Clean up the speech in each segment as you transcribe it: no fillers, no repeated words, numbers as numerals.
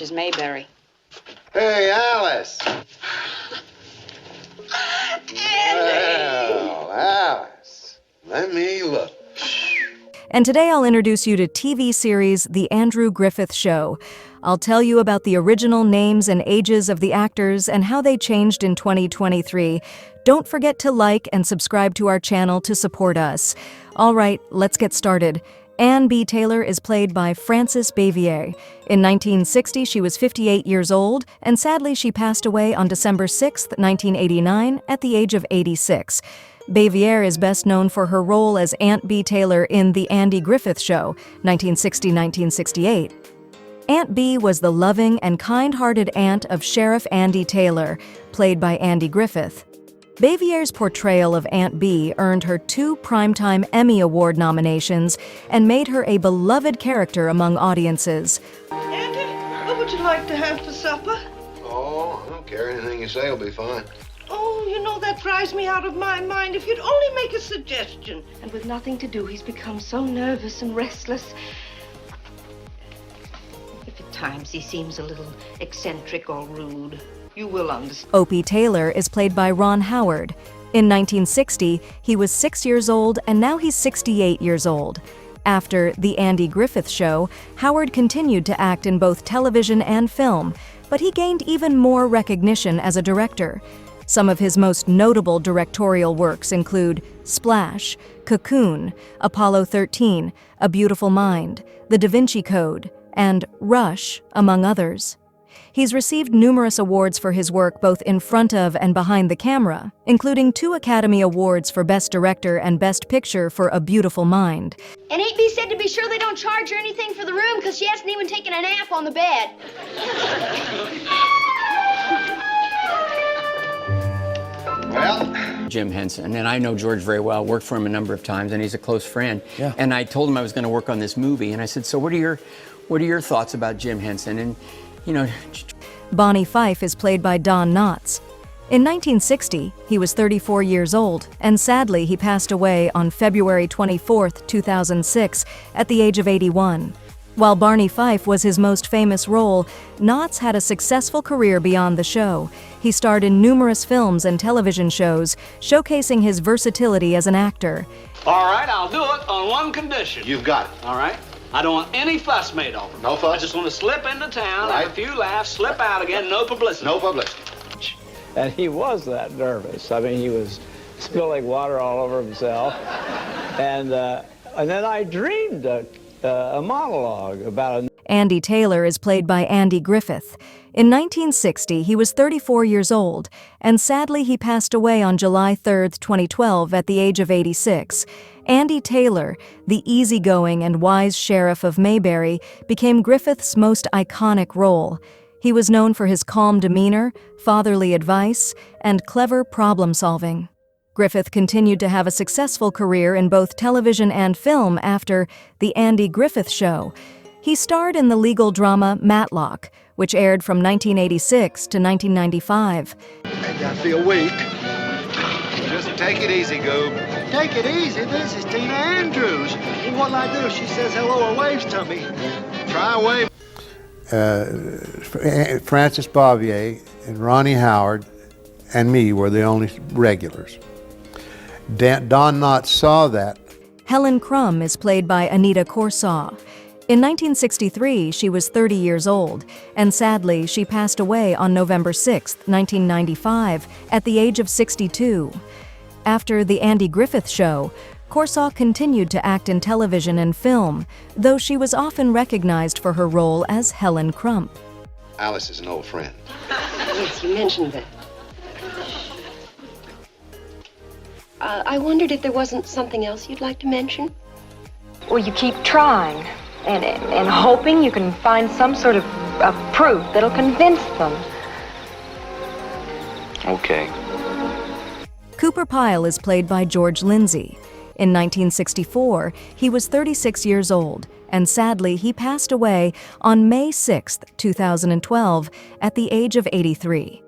much as Mayberry. Hey, Alice. Andy! Well, Alice, let me look. And today I'll introduce you to TV series The Andrew Griffith Show. I'll tell you about the original names and ages of the actors and how they changed in 2023. Don't forget to like and subscribe to our channel to support us. All right, let's get started. Ann B. Taylor is played by Frances Bavier. In 1960, she was 58 years old, and sadly she passed away on December 6, 1989, at the age of 86. Bavier is best known for her role as Aunt B. Taylor in The Andy Griffith Show, 1960-1968. Aunt B was the loving and kind-hearted aunt of Sheriff Andy Taylor, played by Andy Griffith. Bavier's portrayal of Aunt B earned her 2 Primetime Emmy Award nominations and made her a beloved character among audiences. Andy, what would you like to have for supper? Oh, I don't care. Anything you say will be fine. Oh, you know, that drives me out of my mind. If you'd only make a suggestion. And with nothing to do, he's become so nervous and restless. If at times he seems a little eccentric or rude, you will understand. Opie Taylor is played by Ron Howard. In 1960, he was 6 years old, and now he's 68 years old. After The Andy Griffith Show, Howard continued to act in both television and film, but he gained even more recognition as a director. Some of his most notable directorial works include Splash, Cocoon, Apollo 13, A Beautiful Mind, The Da Vinci Code, and Rush, among others. He's received numerous awards for his work both in front of and behind the camera, including 2 Academy Awards for Best Director and Best Picture for A Beautiful Mind. And Aunt B said to be sure they don't charge her anything for the room because she hasn't even taken a nap on the bed. Well, Jim Henson, and I know George very well, worked for him a number of times, and he's a close friend. Yeah. And I told him I was going to work on this movie, and I said, so what are your thoughts about Jim Henson? And, you know... Barney Fife is played by Don Knotts. In 1960, he was 34 years old, and sadly he passed away on February 24, 2006, at the age of 81. While Barney Fife was his most famous role, Knotts had a successful career beyond the show. He starred in numerous films and television shows, showcasing his versatility as an actor. All right, I'll do it on one condition. you've got it. All right? I don't want any fuss made over me. No fuss? I just want to slip into town, Right. have a few laughs, slip out again, no publicity. No publicity. And he was that nervous. I mean, he was spilling water all over himself. And then I dreamed a monologue about a... Andy Taylor is played by Andy Griffith. In 1960, he was 34 years old, and sadly he passed away on July 3, 2012, at the age of 86. Andy Taylor, the easygoing and wise sheriff of Mayberry, became Griffith's most iconic role. He was known for his calm demeanor, fatherly advice, and clever problem-solving. Griffith continued to have a successful career in both television and film after The Andy Griffith Show. He starred in the legal drama Matlock, which aired from 1986 to 1995. Maybe I feel weak. Just take it easy, Goob. Take it easy. This is Tina Andrews. And what'll I do if she says hello or waves to me? Try a wave. Frances Bavier and Ronnie Howard and me were the only regulars. Don Knotts saw that. Helen Crum is played by Anita Corsaw. In 1963, she was 30 years old, and sadly, she passed away on November 6, 1995, at the age of 62. After The Andy Griffith Show, Corsaw continued to act in television and film, though she was often recognized for her role as Helen Crump. Alice is an old friend. Yes, you mentioned that. I wondered if there wasn't something else you'd like to mention. Well, you keep trying and hoping you can find some sort of proof that'll convince them. Okay. Cooper Pyle is played by George Lindsay. In 1964, he was 36 years old, and sadly, he passed away on May 6, 2012, at the age of 83.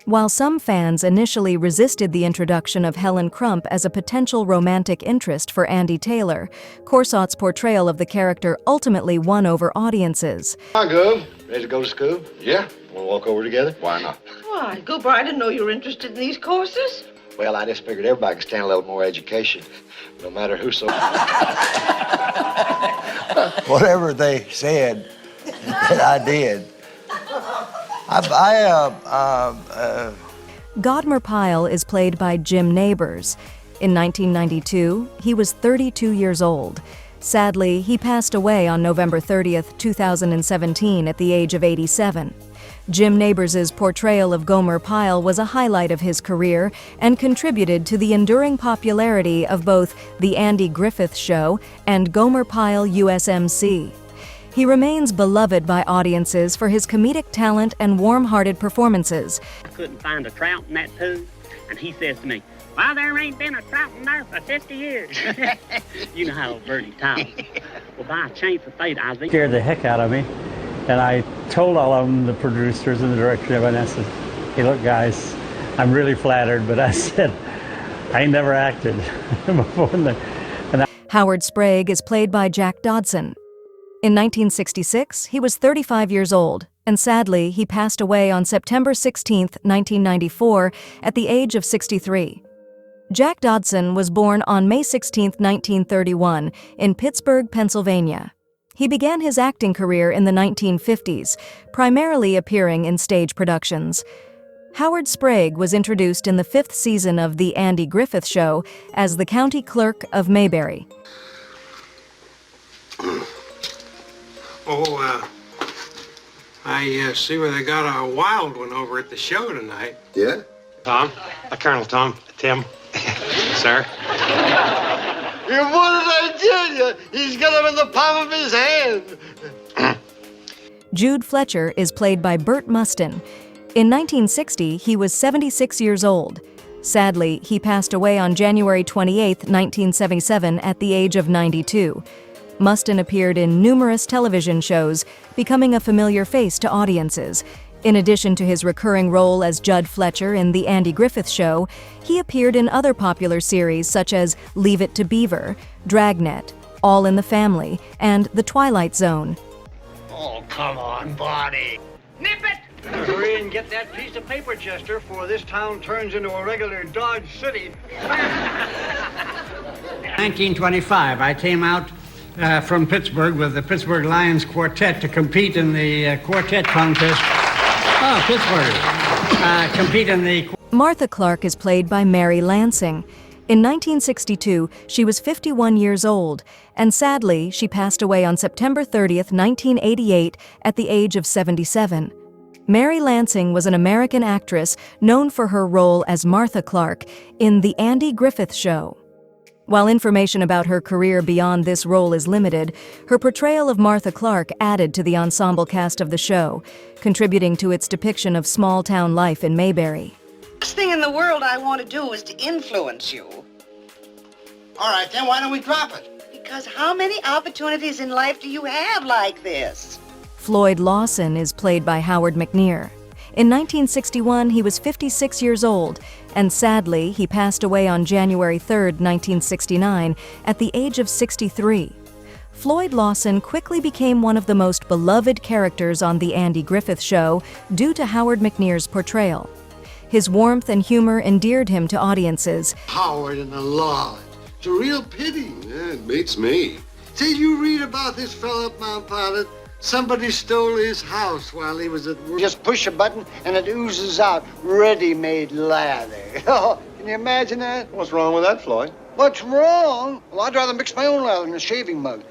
While some fans initially resisted the introduction of Helen Crump as a potential romantic interest for Andy Taylor, Corsott's portrayal of the character ultimately won over audiences. Hi, Gov. Ready to go to school? Yeah. Want to walk over together? Why not? Why, Goober, I didn't know you were interested in these courses. Well, I just figured everybody could stand a little more education, no matter who so... Whatever they said that I did. Godmer Pyle is played by Jim Nabors. In 1992, he was 32 years old. Sadly, he passed away on November 30th, 2017 at the age of 87. Jim Nabors' portrayal of Gomer Pyle was a highlight of his career and contributed to the enduring popularity of both The Andy Griffith Show and Gomer Pyle USMC. He remains beloved by audiences for his comedic talent and warm-hearted performances. I couldn't find a trout in that pool, and he says to me, "Well, there ain't been a trout in there for 50 years. You know how old Bertie talks. Well, by a chance of fate, I was... Scared the heck out of me, and I told all of them, the producers and the director, and I said, "Hey, look, guys, I'm really flattered," but I said, I ain't never acted before. Howard Sprague is played by Jack Dodson. In 1966, he was 35 years old, and sadly, he passed away on September 16, 1994, at the age of 63. Jack Dodson was born on May 16, 1931, in Pittsburgh, Pennsylvania. He began his acting career in the 1950s, primarily appearing in stage productions. Howard Sprague was introduced in the 5th season of The Andy Griffith Show as the county clerk of Mayberry. I see where they got a wild one over at the show tonight. Yeah? Tom? Colonel Tim. Sir? What did I tell you? He's got him in the palm of his hand. Jude Fletcher is played by Burt Mustin. In 1960, he was 76 years old. Sadly, he passed away on January 28, 1977, at the age of 92. Mustin appeared in numerous television shows, becoming a familiar face to audiences. In addition to his recurring role as Judd Fletcher in The Andy Griffith Show, he appeared in other popular series such as Leave It to Beaver, Dragnet, All in the Family, and The Twilight Zone. Oh, come on, Barney. Nip it! Hurry and get that piece of paper, Chester, for this town turns into a regular Dodge City. 1925, I came out from Pittsburgh with the Pittsburgh Lions Quartet to compete in the quartet contest. Oh, Pittsburgh. Compete in the... Martha Clark is played by Mary Lansing. In 1962, she was 51 years old, and sadly, she passed away on September 30th, 1988, at the age of 77. Mary Lansing was an American actress known for her role as Martha Clark in The Andy Griffith Show. While information about her career beyond this role is limited, her portrayal of Martha Clark added to the ensemble cast of the show, contributing to its depiction of small-town life in Mayberry. Last thing in the world I want to do is to influence you. All right, then why don't we drop it? Because how many opportunities in life do you have like this? Floyd Lawson is played by Howard McNear. In 1961, he was 56 years old, and sadly, he passed away on January 3, 1969, at the age of 63. Floyd Lawson quickly became one of the most beloved characters on The Andy Griffith Show due to Howard McNear's portrayal. His warmth and humor endeared him to audiences. Howard and the Lord. It's a real pity. Yeah, it beats me. Say, you read about this fella up Mount Pilot? Somebody stole his house while he was at work. Just push a button and it oozes out ready-made lather. Can you imagine that? What's wrong with that, Floyd? What's wrong? Well, I'd rather mix my own lather in a shaving mug.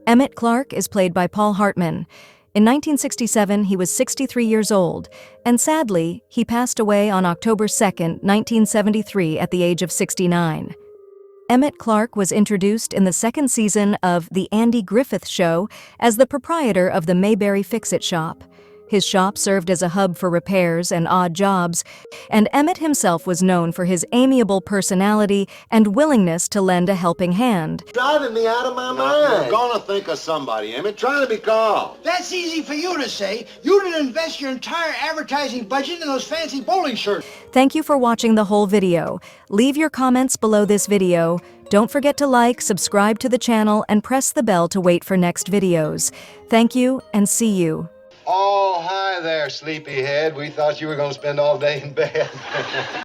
Emmett Clark is played by Paul Hartman. In 1967, he was 63 years old, and sadly, he passed away on October 2, 1973, at the age of 69. Emmett Clark was introduced in the 2nd season of The Andy Griffith Show as the proprietor of the Mayberry Fix-It Shop. His shop served as a hub for repairs and odd jobs, and Emmett himself was known for his amiable personality and willingness to lend a helping hand. Driving me out of my mind. You're gonna think of somebody, Emmett. Try to be calm. That's easy for you to say. You didn't invest your entire advertising budget in those fancy bowling shirts. Thank you for watching the whole video. Leave your comments below this video. Don't forget to like, subscribe to the channel, and press the bell to wait for next videos. Thank you, and see you. Oh, hi there, sleepyhead. We thought you were gonna spend all day in bed.